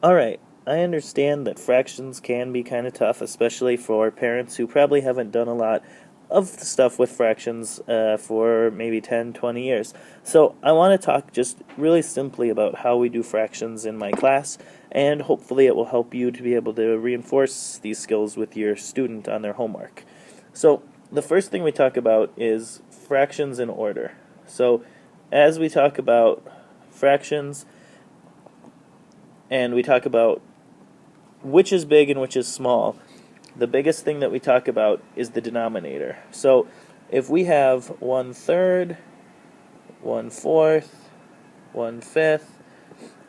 Alright, I understand that fractions can be kind of tough, especially for parents who probably haven't done a lot of stuff with fractions for maybe 10, 20 years. So I want to talk just really simply about how we do fractions in my class, and hopefully it will help you to be able to reinforce these skills with your student on their homework. So the first thing we talk about is fractions in order. So as we talk about fractions, and we talk about which is big and which is small, the biggest thing that we talk about is the denominator. So if we have 1/3, 1/4, 1/5,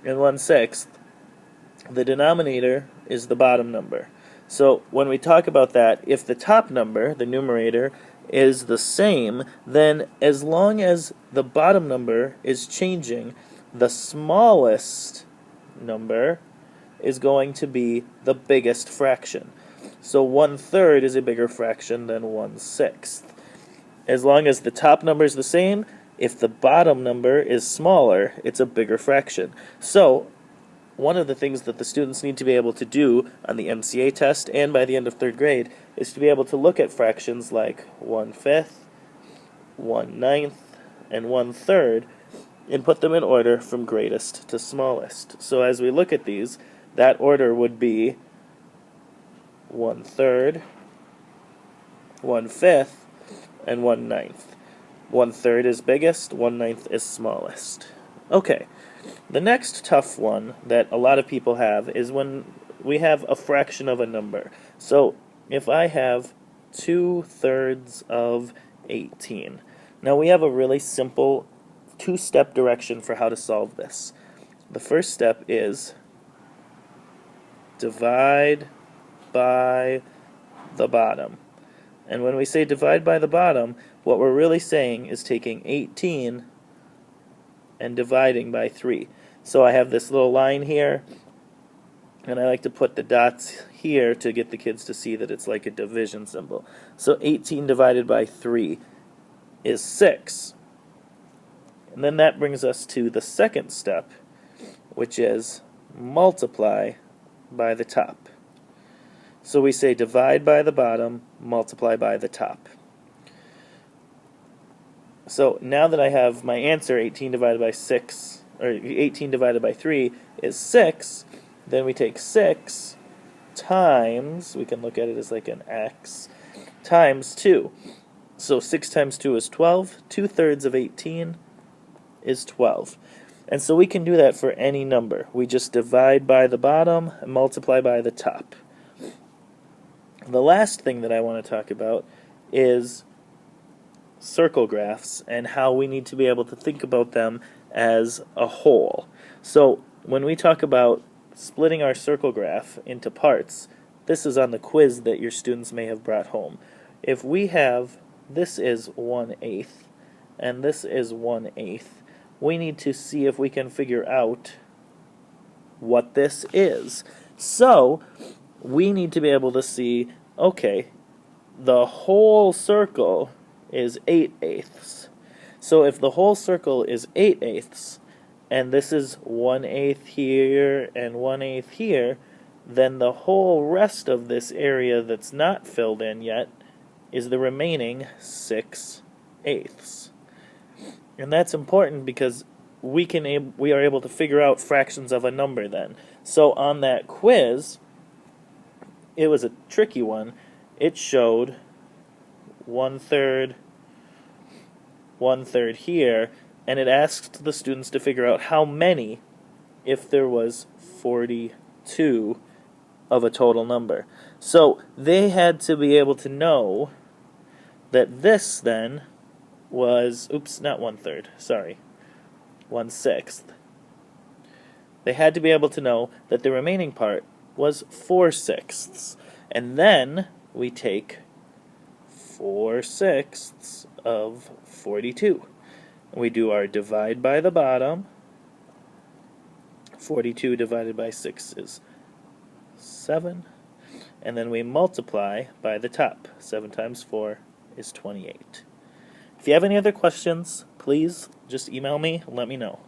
and 1/6, the denominator is the bottom number. So when we talk about that, if the top number, the numerator, is the same, then as long as the bottom number is changing, the smallest number is going to be the biggest fraction. So 1/3 is a bigger fraction than 1/6. As long as the top number is the same, if the bottom number is smaller, it's a bigger fraction. So one of the things that the students need to be able to do on the MCA test and by the end of 3rd grade is to be able to look at fractions like 1/5, 1/9, and 1/3 and put them in order from greatest to smallest. So as we look at these, that order would be 1/3, 1/5, and 1/9. 1/3 is biggest, 1/9 is smallest. Okay, the next tough one that a lot of people have is when we have a fraction of a number. So if I have 2/3 of 18. Now we have a really simple two-step direction for how to solve this. The first step is divide by the bottom. And when we say divide by the bottom, what we're really saying is taking 18 and dividing by 3. So I have this little line here, and I like to put the dots here to get the kids to see that it's like a division symbol. So 18 divided by 3 is 6. And then that brings us to the second step, which is multiply by the top. So we say divide by the bottom, multiply by the top. So now that I have my answer, 18 divided by 6, or 18 divided by 3 is 6, then we take 6 times, we can look at it as like an x, times 2. So 6 times 2 is 12, 2/3 of 18 is 12. And so we can do that for any number. We just divide by the bottom and multiply by the top. The last thing that I want to talk about is circle graphs and how we need to be able to think about them as a whole. So when we talk about splitting our circle graph into parts, this is on the quiz that your students may have brought home. If we have, this is 1/8 and this is 1/8, we need to see if we can figure out what this is. So we need to be able to see, okay, the whole circle is 8/8. So if the whole circle is 8/8, and this is 1/8 here and 1/8 here, then the whole rest of this area that's not filled in yet is the remaining 6/8. And that's important because we are able to figure out fractions of a number then. So on that quiz, it was a tricky one. It showed 1/3, 1/3 here, and it asked the students to figure out how many if there was 42 of a total number. So they had to be able to know that this then was, not 1/3, sorry, 1/6. They had to be able to know that the remaining part was 4/6. And then we take 4/6 of 42. We do our divide by the bottom. 42 divided by 6 is 7. And then we multiply by the top. 7 times 4 is 28. If you have any other questions, please just email me and let me know.